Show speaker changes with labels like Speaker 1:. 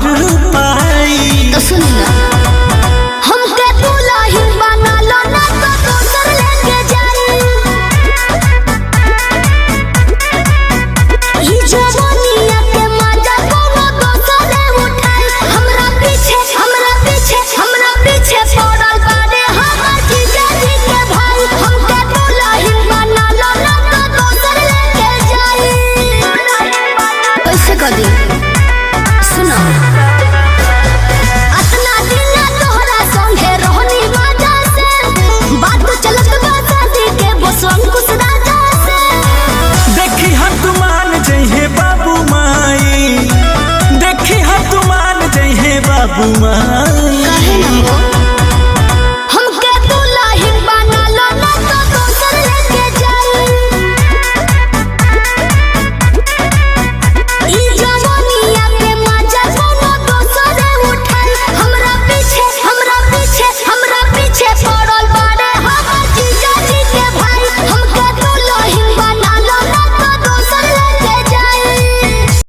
Speaker 1: भर पाई।
Speaker 2: तो सुन ना, हमके दुल्हन बना लो ना तो दोसर लेके जाई। ई जवानिया के मजा कोनो दोसर उठाई। हमरा पीछे पड़ल बाड़े हमर जीजाजी के भाई। हमके दुल्हन बना लो ना तो दोसर लेके जाई। कैसे कर दी सुनो, अतना दिन तोहरा संगे रहनी मजा से, बात चलत बा शादी के बसंकुश राजा से।
Speaker 1: देखी हम तू मान जइहे बाबू माई, देखी हम तू मान जइहे बाबू माई।
Speaker 2: कहे ना हो